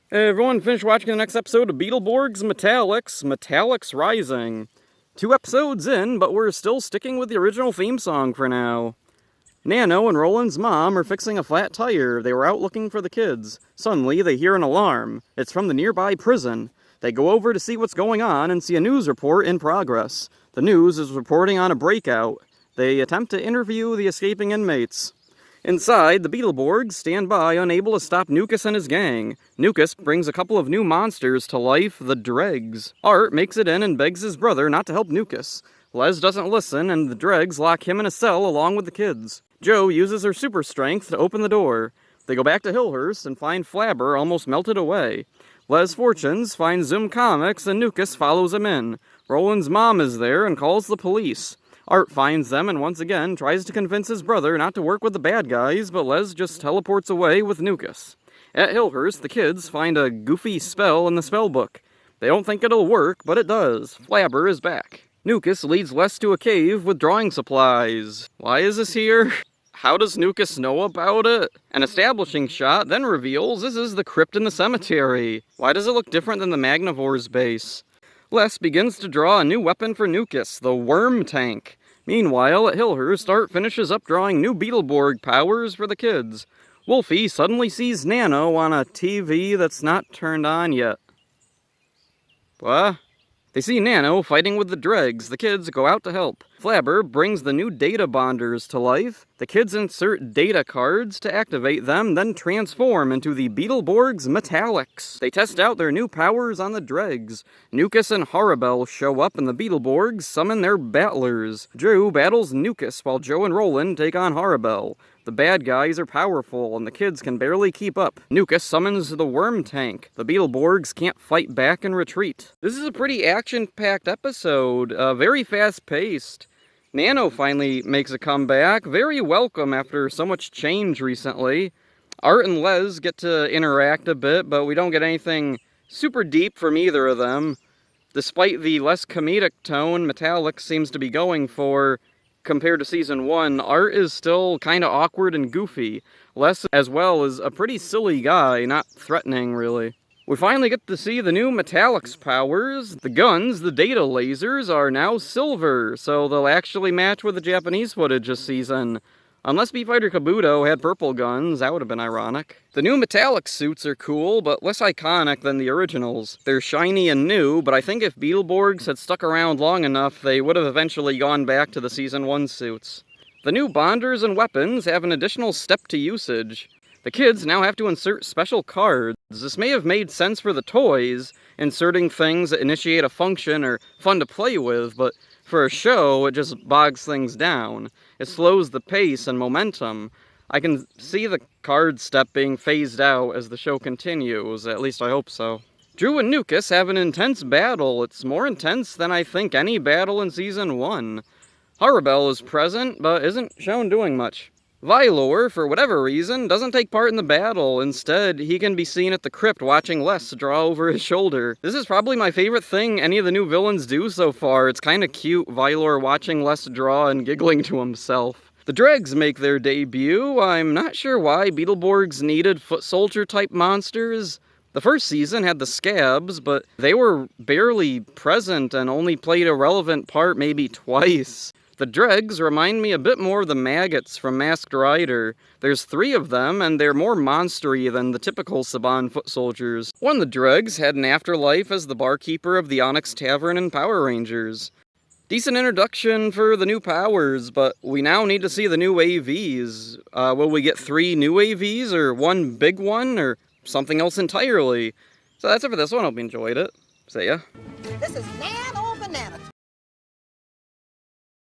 Hey everyone, finished watching the next episode of Beetleborgs Metallix Rising. 2 episodes in, but we're still sticking with the original theme song for now. Nano and Roland's mom are fixing a flat tire. They were out looking for the kids. Suddenly, they hear an alarm. It's from the nearby prison. They go over to see what's going on and see a news report in progress. The news is reporting on a breakout. They attempt to interview the escaping inmates. Inside, the Beetleborgs stand by, unable to stop Nukas and his gang. Nukas brings a couple of new monsters to life, the Dregs. Art makes it in and begs his brother not to help Nukas. Les doesn't listen, and the Dregs lock him in a cell along with the kids. Jo uses her super strength to open the door. They go back to Hillhurst and find Flabber almost melted away. Les Fortunes finds Zoom Comics and Nukas follows him in. Roland's mom is there and calls the police. Art finds them and once again tries to convince his brother not to work with the bad guys, but Les just teleports away with Nukas. At Hillhurst, the kids find a goofy spell in the spellbook. They don't think it'll work, but it does. Flabber is back. Nukas leads Les to a cave with drawing supplies. Why is this here? How does Nukas know about it? An establishing shot then reveals this is the crypt in the cemetery. Why does it look different than the Magnivores base? Les begins to draw a new weapon for Nukas, the worm tank. Meanwhile, at Hillhurst, Art finishes up drawing new Beetleborg powers for the kids. Wolfie suddenly sees Nano on a TV that's not turned on yet. What? They see Nano fighting with the Dregs. The kids go out to help. Flabber brings the new data bonders to life. The kids insert data cards to activate them, then transform into the Beetleborgs Metallix. They test out their new powers on the Dregs. Nukas and Harabel show up and the Beetleborgs summon their battlers. Drew battles Nukas while Jo and Roland take on Harabel. The bad guys are powerful, and the kids can barely keep up. Nukas summons the worm tank. The Beetleborgs can't fight back and retreat. This is a pretty action-packed episode, very fast-paced. Nano finally makes a comeback, very welcome after so much change recently. Art and Les get to interact a bit, but we don't get anything super deep from either of them. Despite the less comedic tone Metallix seems to be going for, compared to Season 1, Art is still kinda awkward and goofy. Les, as well, is a pretty silly guy, not threatening, really. We finally get to see the new Metallix powers. The guns, the data lasers, are now silver, so they'll actually match with the Japanese footage this season. Unless Beeffighter Kabuto had purple guns, that would have been ironic. The new Metallix suits are cool, but less iconic than the originals. They're shiny and new, but I think if Beetleborgs had stuck around long enough, they would have eventually gone back to the Season 1 suits. The new bonders and weapons have an additional step to usage. The kids now have to insert special cards. This may have made sense for the toys, inserting things that initiate a function are fun to play with, but for a show, it just bogs things down. It slows the pace and momentum. I can see the card step being phased out as the show continues, at least I hope so. Drew and Nukas have an intense battle. It's more intense than I think any battle in Season 1. Harabel is present, but isn't shown doing much. Vylor, for whatever reason, doesn't take part in the battle. Instead, he can be seen at the crypt watching Les draw over his shoulder. This is probably my favorite thing any of the new villains do so far. It's kinda cute, Vylor watching Les draw and giggling to himself. The Dregs make their debut. I'm not sure why Beetleborgs needed foot soldier type monsters. The first season had the Scabs, but they were barely present and only played a relevant part maybe twice. The Dregs remind me a bit more of the maggots from Masked Rider. There's 3 of them, and they're more monstery than the typical Saban foot soldiers. One of the Dregs had an afterlife as the barkeeper of the Onyx Tavern in Power Rangers. Decent introduction for the new powers, but we now need to see the new AVs. Will we get 3 new AVs, or 1 big one, or something else entirely? So that's it for this one. Hope you enjoyed it. See ya. This is